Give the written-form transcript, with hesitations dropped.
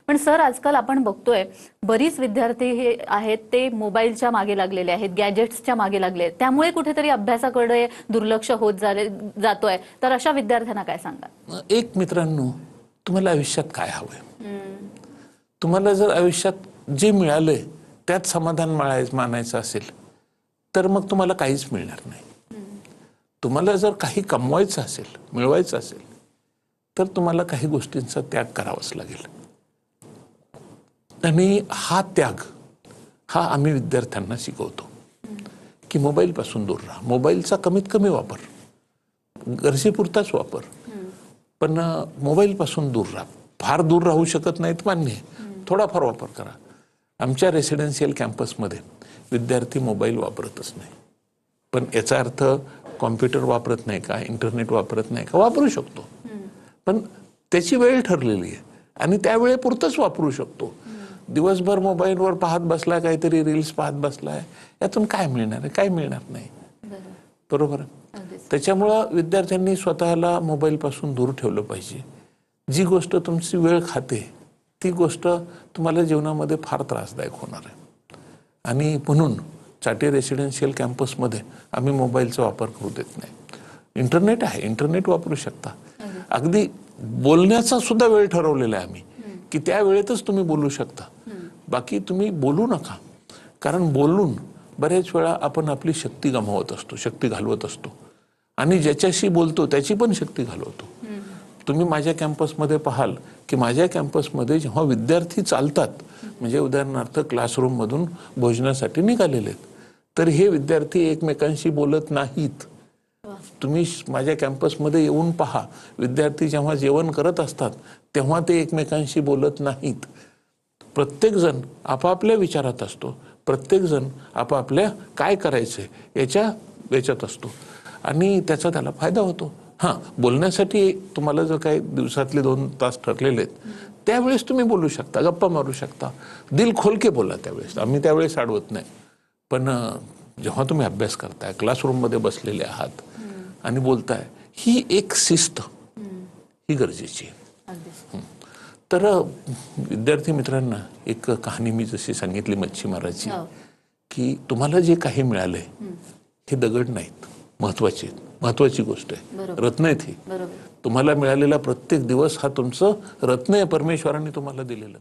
पण सर आजकाल आपण बघतोय बरीच विद्यार्थी हे आहेत ते मोबाईलच्या मागे लागलेले आहेत, गॅजेट्सच्या मागे लागले आहेत, त्यामुळे कुठेतरी अभ्यासाकडे दुर्लक्ष होत जातोय. तर अशा विद्यार्थ्यांना काय सांगा? एक मित्रांनो, तुम्हाला आयुष्यात काय हवंय? तुम्हाला जर आयुष्यात जे मिळालंय त्यात समाधान मानायचं असेल तर मग तुम्हाला काहीच मिळणार नाही. तुम्हाला जर काही कमवायचं असेल, मिळवायचं असेल तर तुम्हाला काही गोष्टींचा त्याग करावाच लागेल. आणि हा त्याग हा आम्ही विद्यार्थ्यांना शिकवतो की मोबाईलपासून दूर राहा. मोबाईलचा कमीत कमी वापर, गरजेपुरताच वापर, पण मोबाईलपासून दूर राहा. फार दूर राहू शकत नाहीत मान्य आहे, थोडाफार वापर करा. आमच्या रेसिडेन्शियल कॅम्पसमध्ये विद्यार्थी मोबाईल वापरतच नाही. पण याचा अर्थ कॉम्प्युटर वापरत नाही का, इंटरनेट वापरत नाही का? वापरू शकतो, पण त्याची वेळ ठरलेली आहे आणि त्या वेळेपुरतंच वापरू शकतो. दिवसभर मोबाईलवर पाहत बसलाय, काहीतरी रील्स पाहत बसलाय, यातून काय मिळणार आहे? काय मिळणार नाही, बरोबर. त्याच्यामुळं विद्यार्थ्यांनी स्वतःला मोबाईलपासून दूर ठेवलं पाहिजे. जी गोष्ट तुमची वेळ खाते ती गोष्ट तुम्हाला जीवनामध्ये फार त्रासदायक होणार आहे. आणि म्हणून चाटे रेसिडेन्शियल कॅम्पसमध्ये आम्ही मोबाईलचा वापर करू देत नाही. इंटरनेट आहे, इंटरनेट वापरू शकता. अगदी बोलण्याचा सुद्धा वेळ ठरवलेला आहे आम्ही की त्या वेळेतच तुम्ही बोलू शकता, बाकी तुम्ही बोलू नका. कारण बोलून बरेच वेळा आपण आपली शक्ती गमावत असतो, शक्ती घालवत असतो आणि ज्याच्याशी बोलतो त्याची पण शक्ती घालवतो. तुम्ही माझ्या कॅम्पसमध्ये पाहाल की माझ्या कॅम्पसमध्ये जेव्हा विद्यार्थी चालतात, म्हणजे उदाहरणार्थ क्लासरूममधून भोजनासाठी निघालेले आहेत, तर हे विद्यार्थी एकमेकांशी बोलत नाहीत. तुम्ही माझ्या कॅम्पसमध्ये येऊन पहा, विद्यार्थी जेव्हा जेवण करत असतात तेव्हा ते एकमेकांशी बोलत नाहीत. प्रत्येकजण आपापल्या विचारात असतो, प्रत्येकजण आपापल्या काय करायचंय याच्यात असतो आणि त्याचा त्याला फायदा होतो. हां, बोलण्यासाठी तुम्हाला जर काही दिवसातले 2 तास ठरलेले आहेत त्यावेळेस तुम्ही बोलू शकता, गप्पा मारू शकता, दिल खोल के बोला त्यावेळेस. आम्ही त्यावेळेस अडवत नाही. पण जेव्हा तुम्ही अभ्यास करताय, क्लासरूममध्ये बसलेले आहात आणि बोलताय, ही एक शिस्त ही गरजेची आहे. तर विद्यार्थी मित्रांना एक कहाणी मी जशी सांगितली मच्छीमाराची, की तुम्हाला जे काही मिळालंय हे दगड नाहीत, महत्वाची गोष्ट आहे, रत्न आहेत ही. तुम्हाला मिळालेला प्रत्येक दिवस हा तुमचं रत्न आहे, परमेश्वराने तुम्हाला दिलेलं.